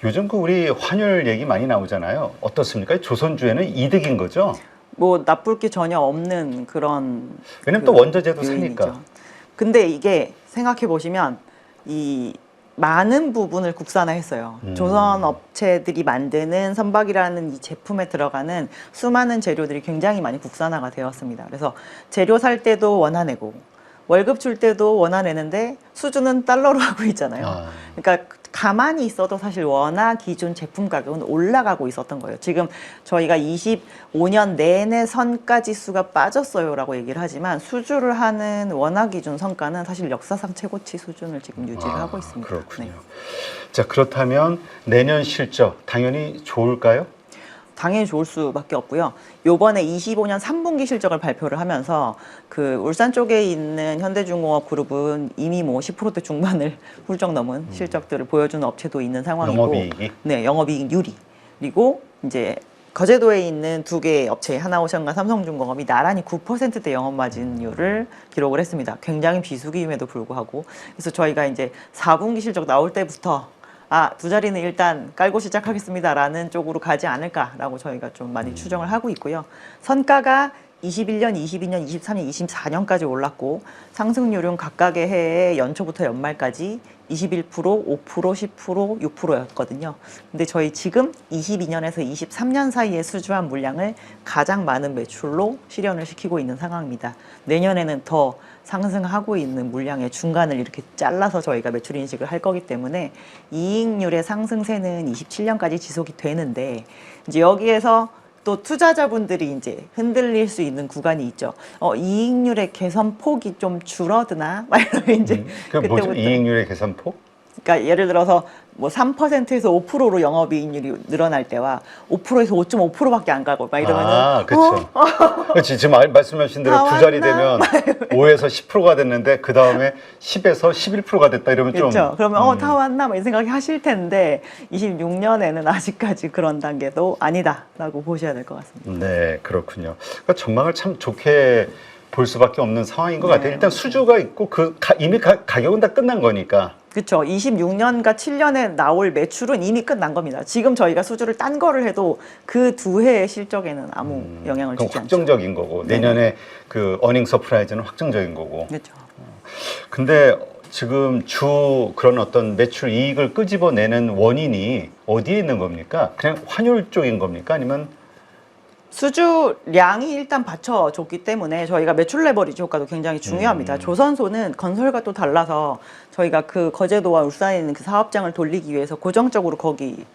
요즘 그 우리 환율 얘기 많이 나오잖아요. 어떻습니까? 조선주에는 이득인 거죠? 뭐 나쁠 게 전혀 없는 그런 왜냐면 또 원자재도 요인이죠. 사니까. 근데 이게 생각해 보시면 이 많은 부분을 국산화했어요. 조선 업체들이 만드는 선박이라는 이 제품에 들어가는 수많은 재료들이 굉장히 많이 국산화가 되었습니다. 그래서 재료 살 때도 원화내고 월급 줄 때도 원화내는데 수주는 달러로 하고 있잖아요. 그러니까 가만히 있어도 사실 원화 기준 제품 가격은 올라가고 있었던 거예요. 지금 저희가 25년 내내 선가 지수가 빠졌어요라고 얘기를 하지만 수주를 하는 원화 기준 선가는 사실 역사상 최고치 수준을 지금 유지를 하고 있습니다. 그렇군요. 네. 자, 그렇다면 내년 실적 당연히 좋을까요? 당연히 좋을 수밖에 없고요. 요번에 25년 3분기 실적을 발표를 하면서 그 울산 쪽에 있는 현대중공업 그룹은 이미 뭐 10%대 중반을 훌쩍 넘은 실적들을 보여주는 업체도 있는 상황이고, 영업이익이? 네, 영업이익 유리. 그리고 이제 거제도에 있는 두 개의 업체, 하나오션과 삼성중공업이 나란히 9%대 영업 마진율을 기록을 했습니다. 굉장히 비수기임에도 불구하고. 그래서 저희가 이제 4분기 실적 나올 때부터 두 자리는 일단 깔고 시작하겠습니다라는 쪽으로 가지 않을까라고 저희가 좀 많이 추정을 하고 있고요. 선가가 21년, 22년, 23년, 24년까지 올랐고 상승률은 각각의 해에 연초부터 연말까지 21%, 5%, 10%, 6%였거든요. 근데 저희 지금 22년에서 23년 사이에 수주한 물량을 가장 많은 매출로 실현을 시키고 있는 상황입니다. 내년에는 더 상승하고 있는 물량의 중간을 이렇게 잘라서 저희가 매출 인식을 할 거기 때문에 이익률의 상승세는 27년까지 지속이 되는데 이제 여기에서 또 투자자분들이 이제 흔들릴 수 있는 구간이 있죠. 이익률의 개선 폭이 좀 줄어드나? 막 이러면 이제 그게 뭐죠? 그때부터. 이익률의 계산폭? 그러니까 예를 들어서 뭐 3%에서 5%로 영업이익률이 늘어날 때와 5%에서 5.5%밖에 안 가고 막 이러면은 그렇죠. 그렇지. 지금 말씀하신 대로 다 두 자리 왔나? 되면 5에서 10%가 됐는데 그 다음에 10에서 11%가 됐다 이러면 좀. 그렇죠. 그러면 다 왔나? 뭐 이 생각이 하실 텐데 26년에는 아직까지 그런 단계도 아니다라고 보셔야 될 것 같습니다. 네, 그렇군요. 그러니까 전망을 참 좋게 볼 수밖에 없는 상황인 것 같아요. 일단 수주가 있고 이미 가격은 다 끝난 거니까. 그렇죠. 26년과 7년에 나올 매출은 이미 끝난 겁니다. 지금 저희가 수주를 딴 거를 해도 그 두 해의 실적에는 아무 영향을 그럼 주지 않죠. 확정적인 거고 내년에 그 어닝 서프라이즈는 확정적인 거고. 그렇죠. 근데 지금 그런 어떤 매출 이익을 끄집어내는 원인이 어디에 있는 겁니까? 그냥 환율 쪽인 겁니까? 아니면 수주량이 일단 받쳐줬기 때문에 저희가 매출 레버리지 효과도 굉장히 중요합니다. 조선소는 건설과 또 달라서 저희가 그 거제도와 울산에 있는 그 사업장을 돌리기 위해서 고정적으로 거기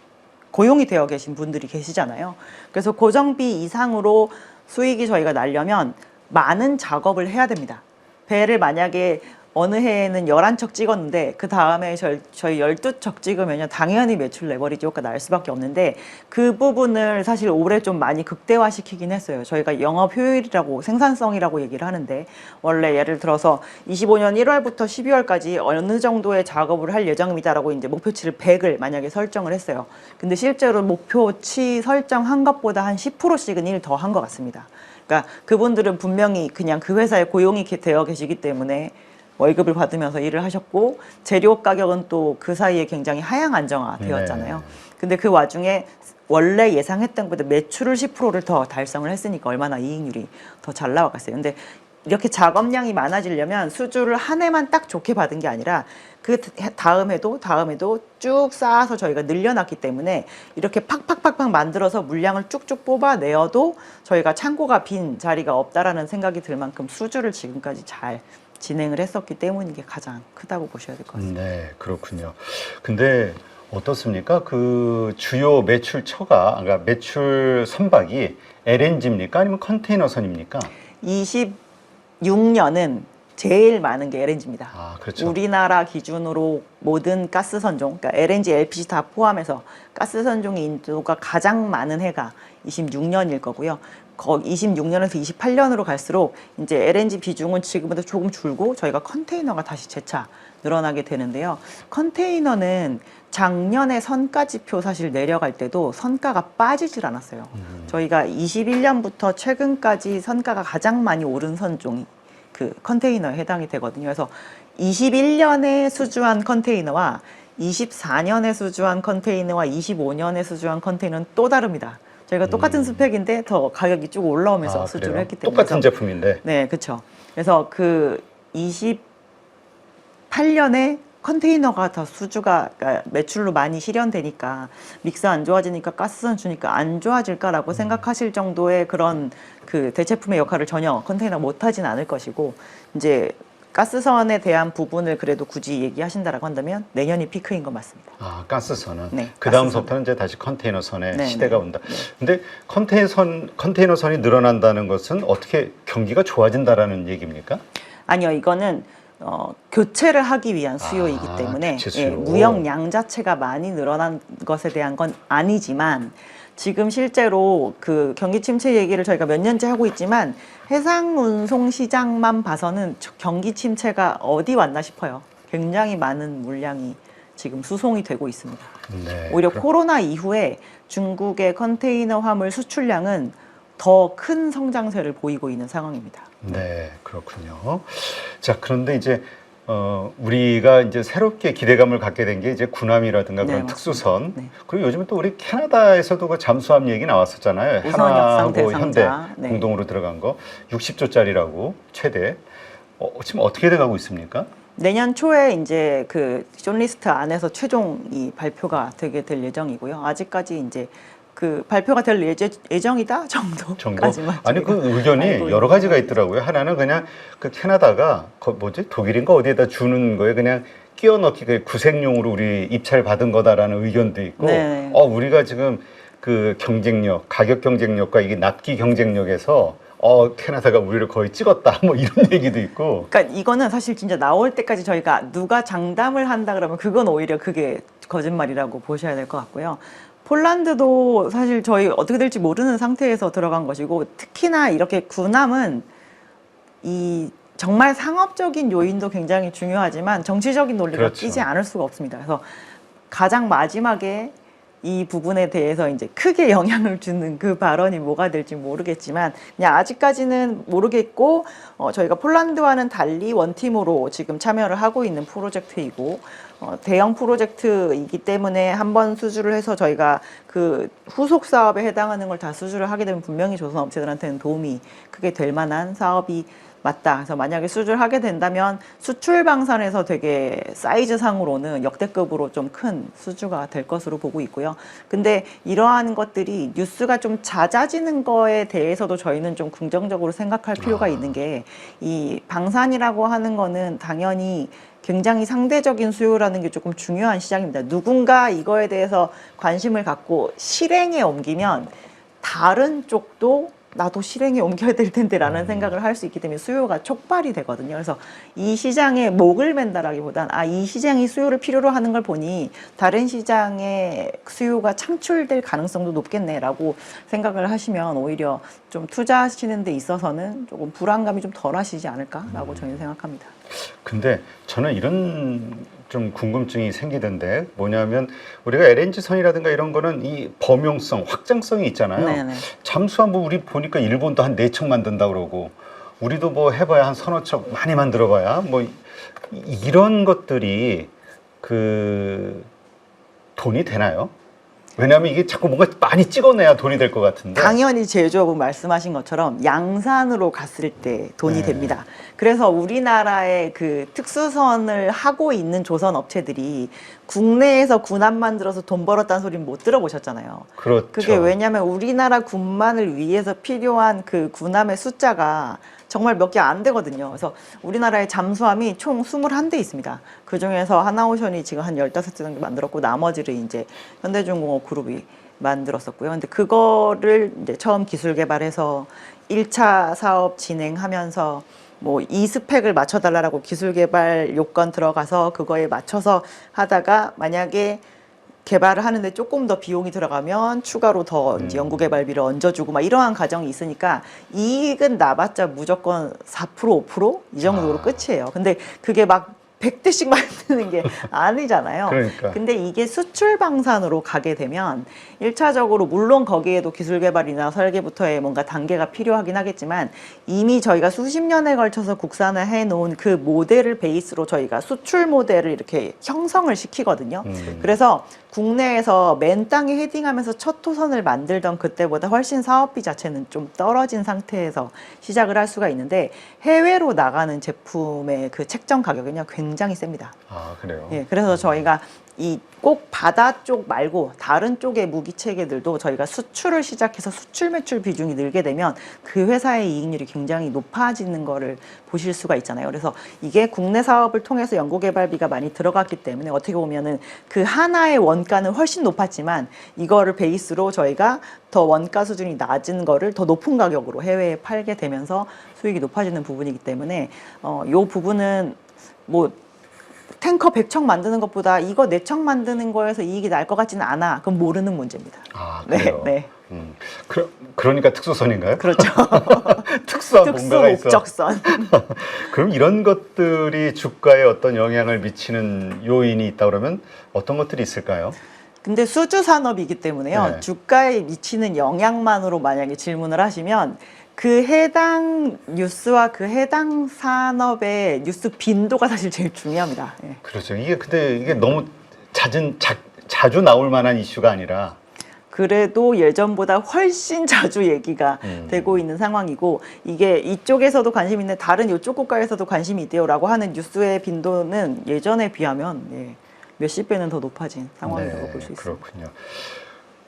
고용이 되어 계신 분들이 계시잖아요. 그래서 고정비 이상으로 수익이 저희가 나려면 많은 작업을 해야 됩니다. 배를 만약에 어느 해에는 11척 찍었는데 그 다음에 저희 12척 찍으면 당연히 매출 레버리지 효과 날 수밖에 없는데 그 부분을 사실 올해 좀 많이 극대화시키긴 했어요. 저희가 영업 효율이라고 생산성이라고 얘기를 하는데 원래 예를 들어서 25년 1월부터 12월까지 어느 정도의 작업을 할 예정입니다라고 이제 목표치를 100을 만약에 설정을 했어요. 근데 실제로 목표치 설정한 것보다 한 10%씩은 일 더 한 것 같습니다. 그러니까 그분들은 분명히 그냥 그 회사에 고용이 되어 계시기 때문에 월급을 받으면서 일을 하셨고 재료 가격은 또 그 사이에 굉장히 하향 안정화 되었잖아요. 근데 그 와중에 원래 예상했던 것보다 매출을 10%를 더 달성을 했으니까 얼마나 이익률이 더 잘 나왔겠어요. 근데 이렇게 작업량이 많아지려면 수주를 한 해만 딱 좋게 받은 게 아니라 그 다음 해도 쭉 쌓아서 저희가 늘려놨기 때문에 이렇게 팍팍팍팍 만들어서 물량을 쭉쭉 뽑아내어도 저희가 창고가 빈 자리가 없다라는 생각이 들 만큼 수주를 지금까지 잘 진행을 했었기 때문에 이게 가장 크다고 보셔야 될 것 같습니다. 네, 그렇군요. 근데 어떻습니까? 그 주요 매출처가, 그러니까 매출 선박이 LNG입니까? 아니면 컨테이너선입니까? 26년은 제일 많은 게 LNG입니다. 그렇죠. 우리나라 기준으로 모든 가스 선종, 그러니까 LNG, LPG 다 포함해서 가스 선종의 인도가 가장 많은 해가 26년일 거고요. 26년에서 28년으로 갈수록 이제 LNG 비중은 지금보다 조금 줄고 저희가 컨테이너가 다시 재차 늘어나게 되는데요. 컨테이너는 작년에 선가지표 사실 내려갈 때도 선가가 빠지질 않았어요. 저희가 21년부터 최근까지 선가가 가장 많이 오른 선종이 그 컨테이너에 해당이 되거든요. 그래서 21년에 수주한 컨테이너와 24년에 수주한 컨테이너와 25년에 수주한 컨테이너는 또 다릅니다. 저희가 똑같은 스펙인데 더 가격이 쭉 올라오면서 수주를 그래요? 했기 때문에. 똑같은 제품인데. 네, 그렇죠. 그래서 그 28년에 컨테이너가 더 수주가 그러니까 매출로 많이 실현되니까 믹스 안 좋아지니까 가스선 주니까 안 좋아질까라고 생각하실 정도의 그런 그 대체품의 역할을 전혀 컨테이너 못하진 않을 것이고 이제 가스선에 대한 부분을 그래도 굳이 얘기하신다라고 한다면 내년이 피크인 건 맞습니다. 아, 가스선은. 네, 그 다음부터는 이제 다시 컨테이너선의 네, 시대가 네. 온다. 근데 컨테이너선이 늘어난다는 것은 어떻게 경기가 좋아진다라는 얘기입니까? 아니요, 이거는 교체를 하기 위한 수요이기 아, 때문에 교체 수요. 무역량 자체가 많이 늘어난 것에 대한 건 아니지만 지금 실제로 그 경기 침체 얘기를 저희가 몇 년째 하고 있지만 해상 운송 시장만 봐서는 경기 침체가 어디 왔나 싶어요. 굉장히 많은 물량이 지금 수송이 되고 있습니다. 네. 오히려 코로나 이후에 중국의 컨테이너 화물 수출량은 더 큰 성장세를 보이고 있는 상황입니다. 네, 그렇군요. 자, 그런데 이제 우리가 이제 새롭게 기대감을 갖게 된 게 이제 군함이라든가 그런 맞습니다. 특수선. 네. 그리고 요즘은 또 우리 캐나다에서도 그 잠수함 얘기 나왔었잖아요. 우선 역상 하나하고 대상자. 현대 네. 공동으로 들어간 거 60조짜리라고 최대. 지금 어떻게 돼가고 있습니까? 내년 초에 이제 그 숏리스트 안에서 최종 이 발표가 되게 될 예정이고요. 아직까지 이제 그 발표가 될 예정이다 정도? 정도까지만. 아니 그 알고 의견이 있는 여러 가지가 상황입니다. 있더라고요. 하나는 그냥 그 캐나다가 뭐지 독일인가 어디에다 주는 거에 그냥 끼워 넣기 그 구색용으로 우리 입찰 받은 거다라는 의견도 있고, 네. 우리가 지금 그 경쟁력, 가격 경쟁력과 이게 납기 경쟁력에서 캐나다가 우리를 거의 찍었다 뭐 이런 얘기도 있고. 그러니까 이거는 사실 진짜 나올 때까지 저희가 누가 장담을 한다 그러면 그건 오히려 그게 거짓말이라고 보셔야 될 것 같고요. 폴란드도 사실 저희 어떻게 될지 모르는 상태에서 들어간 것이고 특히나 이렇게 군함은 이 정말 상업적인 요인도 굉장히 중요하지만 정치적인 논리가 그렇죠. 끼지 않을 수가 없습니다. 그래서 가장 마지막에 이 부분에 대해서 이제 크게 영향을 주는 그 발언이 뭐가 될지 모르겠지만 그냥 아직까지는 모르겠고 저희가 폴란드와는 달리 원팀으로 지금 참여를 하고 있는 프로젝트이고 대형 프로젝트이기 때문에 한번 수주를 해서 저희가 그 후속 사업에 해당하는 걸 다 수주를 하게 되면 분명히 조선 업체들한테는 도움이 크게 될 만한 사업이 맞다. 그래서 만약에 수주를 하게 된다면 수출 방산에서 되게 사이즈상으로는 역대급으로 좀 큰 수주가 될 것으로 보고 있고요. 근데 이러한 것들이 뉴스가 좀 잦아지는 거에 대해서도 저희는 좀 긍정적으로 생각할 필요가 있는 게 이 방산이라고 하는 거는 당연히 굉장히 상대적인 수요라는 게 조금 중요한 시장입니다. 누군가 이거에 대해서 관심을 갖고 실행에 옮기면 다른 쪽도 나도 실행에 옮겨야 될 텐데라는 생각을 할 수 있기 때문에 수요가 촉발이 되거든요. 그래서 이 시장에 목을 맨다라기보단 이 시장이 수요를 필요로 하는 걸 보니 다른 시장에 수요가 창출될 가능성도 높겠네라고 생각을 하시면 오히려 좀 투자하시는 데 있어서는 조금 불안감이 좀 덜하시지 않을까라고 저는 생각합니다. 근데 저는 이런 좀 궁금증이 생기던데 뭐냐면 우리가 LNG선이라든가 이런 거는 이 범용성, 확장성이 있잖아요. 네네. 잠수함 뭐 우리 보니까 일본도 한 4척 만든다 그러고 우리도 뭐 해봐야 한 서너 척 많이 만들어봐야 뭐 이런 것들이 그 돈이 되나요? 왜냐하면 이게 자꾸 뭔가 많이 찍어내야 돈이 될 것 같은데. 당연히 제조업은 말씀하신 것처럼 양산으로 갔을 때 돈이 네. 됩니다. 그래서 우리나라의 그 특수선을 하고 있는 조선 업체들이 국내에서 군함 만들어서 돈 벌었다는 소리는 못 들어보셨잖아요. 그렇죠. 그게 왜냐하면 우리나라 군만을 위해서 필요한 그 군함의 숫자가 정말 몇 개 안 되거든요. 그래서 우리나라의 잠수함이 총 21대 있습니다. 그 중에서 하나오션이 지금 한 15대 정도 만들었고 나머지를 이제 현대중공업 그룹이 만들었었고요. 근데 그거를 이제 처음 기술 개발해서 1차 사업 진행하면서 뭐 이 스펙을 맞춰달라고 기술 개발 요건 들어가서 그거에 맞춰서 하다가 만약에 개발을 하는데 조금 더 비용이 들어가면 추가로 더 이제 연구개발비를 얹어주고 막 이러한 과정이 있으니까 이익은 나봤자 무조건 4% 5%이 정도로 끝이에요. 근데 그게 막 100대씩 만드는 게 아니잖아요. 그러니까. 근데 이게 수출 방산으로 가게 되면 1차적으로 물론 거기에도 기술 개발이나 설계부터의 뭔가 단계가 필요하긴 하겠지만 이미 저희가 수십 년에 걸쳐서 국산화해 놓은 그 모델을 베이스로 저희가 수출 모델을 이렇게 형성을 시키거든요. 그래서 국내에서 맨 땅에 헤딩하면서 첫 호선을 만들던 그때보다 훨씬 사업비 자체는 좀 떨어진 상태에서 시작을 할 수가 있는데 해외로 나가는 제품의 그 책정 가격은요 굉장히 셉니다. 아, 그래요? 예, 그래서 저희가 이 꼭 바다 쪽 말고 다른 쪽의 무기 체계들도 저희가 수출을 시작해서 수출 매출 비중이 늘게 되면 그 회사의 이익률이 굉장히 높아지는 거를 보실 수가 있잖아요. 그래서 이게 국내 사업을 통해서 연구개발비가 많이 들어갔기 때문에 어떻게 보면은 그 하나의 원가는 훨씬 높았지만 이거를 베이스로 저희가 더 원가 수준이 낮은 거를 더 높은 가격으로 해외에 팔게 되면서 수익이 높아지는 부분이기 때문에 요 부분은 뭐 탱커 100척 만드는 것보다 이거 4척 만드는 거에서 이익이 날 것 같지는 않아. 그건 모르는 문제입니다. 아, 그래요? 네. 그러니까 특수선인가요? 그렇죠. 특수한 특수 뭔가가 있어. 목적선. 그럼 이런 것들이 주가에 어떤 영향을 미치는 요인이 있다 그러면 어떤 것들이 있을까요? 근데 수주 산업이기 때문에요. 네. 주가에 미치는 영향만으로 만약에 질문을 하시면 그 해당 뉴스와 그 해당 산업의 뉴스 빈도가 사실 제일 중요합니다. 예. 그렇죠. 근데 이게 너무 자주 나올 만한 이슈가 아니라 그래도 예전보다 훨씬 자주 얘기가 되고 있는 상황이고 이게 이쪽에서도 관심이 있는데 다른 이쪽 국가에서도 관심이 있대요라고 하는 뉴스의 빈도는 예전에 비하면 예, 몇십 배는 더 높아진 상황이라고 볼 수 있습니다. 그렇군요.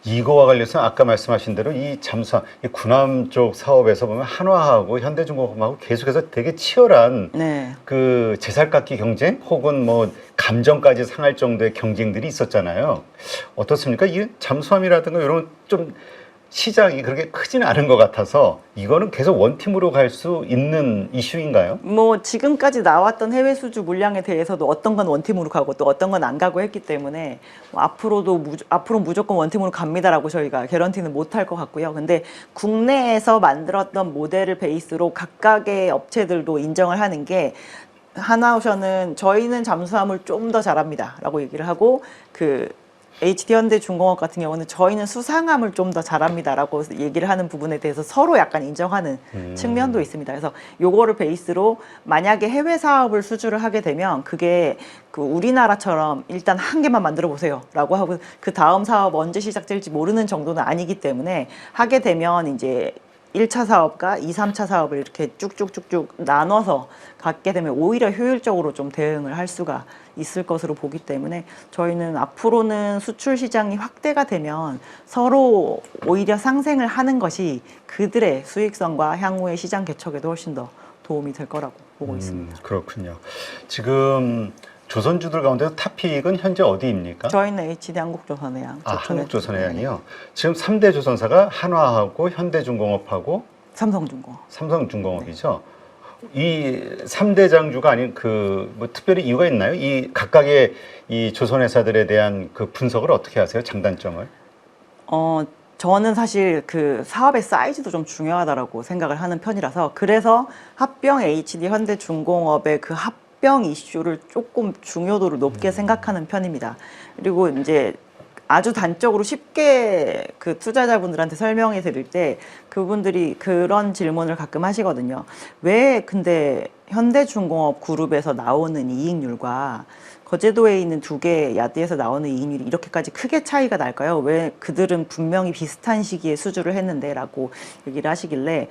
이거와 관련해서 아까 말씀하신 대로 이 잠수함, 이 군함 쪽 사업에서 보면 한화하고 현대중공업하고 계속해서 되게 치열한 네. 그 제살깎기 경쟁 혹은 뭐 감정까지 상할 정도의 경쟁들이 있었잖아요. 어떻습니까? 이 잠수함이라든가 이런 좀 시장이 그렇게 크지는 않은 것 같아서 이거는 계속 원팀으로 갈 수 있는 이슈인가요? 뭐 지금까지 나왔던 해외 수주 물량에 대해서도 어떤 건 원팀으로 가고 또 어떤 건 안 가고 했기 때문에 뭐 앞으로 무조건 원팀으로 갑니다라고 저희가 개런티는 못 할 것 같고요. 근데 국내에서 만들었던 모델을 베이스로 각각의 업체들도 인정을 하는 게 하나오션은 저희는 잠수함을 좀 더 잘합니다라고 얘기를 하고 그 HD 현대중공업 같은 경우는 저희는 수상함을 좀 더 잘합니다라고 얘기를 하는 부분에 대해서 서로 약간 인정하는 측면도 있습니다. 그래서 요거를 베이스로 만약에 해외 사업을 수주를 하게 되면 그게 그 우리나라처럼 일단 한 개만 만들어 보세요라고 하고 그 다음 사업 언제 시작될지 모르는 정도는 아니기 때문에 하게 되면 이제 1차 사업과 2, 3차 사업을 이렇게 쭉쭉쭉쭉 나눠서 갖게 되면 오히려 효율적으로 좀 대응을 할 수가 있을 것으로 보기 때문에 저희는 앞으로는 수출 시장이 확대가 되면 서로 오히려 상생을 하는 것이 그들의 수익성과 향후의 시장 개척에도 훨씬 더 도움이 될 거라고 보고 있습니다. 그렇군요. 지금 조선주들 가운데 탑픽은 현재 어디입니까? 저희는 HD 한국조선해양. 한국조선해양이요. 지금 3대 조선사가 한화하고 현대중공업하고 삼성중공업. 삼성중공업이죠. 이 3대 장주가 아닌 뭐 특별히 이유가 있나요? 이 각각의 이 조선회사들에 대한 그 분석을 어떻게 하세요? 장단점을? 저는 사실 그 사업의 사이즈도 좀 중요하다라고 생각을 하는 편이라서 그래서 합병 HD 현대중공업의 그 합병 이슈를 조금 중요도를 높게 생각하는 편입니다. 그리고 이제 아주 단적으로 쉽게 그 투자자분들한테 설명해 드릴 때 그분들이 그런 질문을 가끔 하시거든요. 왜 근데 현대중공업 그룹에서 나오는 이익률과 거제도에 있는 2개 야드에서 나오는 이익률이 이렇게까지 크게 차이가 날까요? 왜 그들은 분명히 비슷한 시기에 수주를 했는데 라고 얘기를 하시길래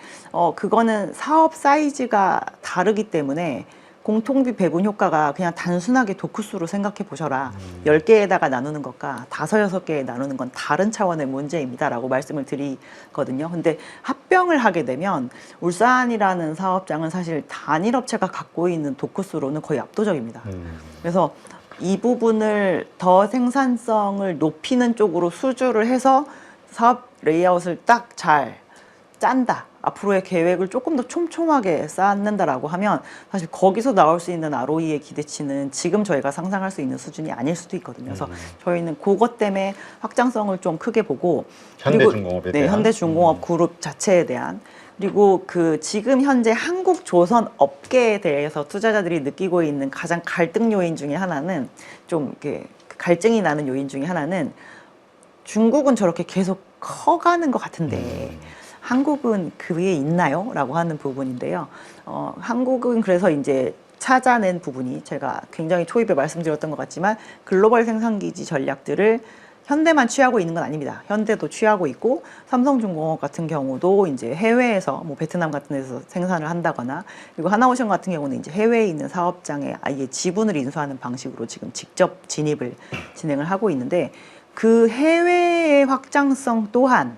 그거는 사업 사이즈가 다르기 때문에 공통비 배분 효과가 그냥 단순하게 도크수로 생각해 보셔라. 10개에다가 나누는 것과 5, 6개에 나누는 건 다른 차원의 문제입니다. 라고 말씀을 드리거든요. 근데 합병을 하게 되면 울산이라는 사업장은 사실 단일 업체가 갖고 있는 도크수로는 거의 압도적입니다. 그래서 이 부분을 더 생산성을 높이는 쪽으로 수주를 해서 사업 레이아웃을 딱 잘 짠다. 앞으로의 계획을 조금 더 촘촘하게 쌓는다라고 하면 사실 거기서 나올 수 있는 ROE의 기대치는 지금 저희가 상상할 수 있는 수준이 아닐 수도 있거든요. 그래서 저희는 그것 때문에 확장성을 좀 크게 보고 현대중공업에 네, 대한? 현대중공업 그룹 자체에 대한 그리고 그 지금 현재 한국 조선 업계에 대해서 투자자들이 느끼고 있는 가장 갈등 요인 중에 하나는 좀 이렇게 갈증이 나는 요인 중에 하나는 중국은 저렇게 계속 커가는 것 같은데 한국은 그 위에 있나요? 라고 하는 부분인데요. 한국은 그래서 이제 찾아낸 부분이 제가 굉장히 초입에 말씀드렸던 것 같지만 글로벌 생산기지 전략들을 현대만 취하고 있는 건 아닙니다. 현대도 취하고 있고 삼성중공업 같은 경우도 이제 해외에서 뭐 베트남 같은 데서 생산을 한다거나 그리고 하나오션 같은 경우는 이제 해외에 있는 사업장에 아예 지분을 인수하는 방식으로 지금 직접 진입을 진행을 하고 있는데 그 해외의 확장성 또한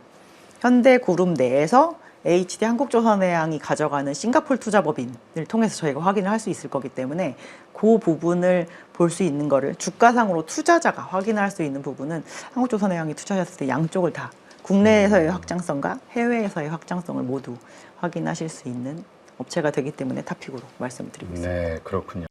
현대그룹 내에서 HD 한국조선해양이 가져가는 싱가포르 투자법인을 통해서 저희가 확인을 할 수 있을 거기 때문에 그 부분을 볼 수 있는 거를 주가상으로 투자자가 확인할 수 있는 부분은 한국조선해양이 투자하셨을 때 양쪽을 다 국내에서의 확장성과 해외에서의 확장성을 모두 확인하실 수 있는 업체가 되기 때문에 탑픽으로 말씀드리고 있습니다. 네, 그렇군요.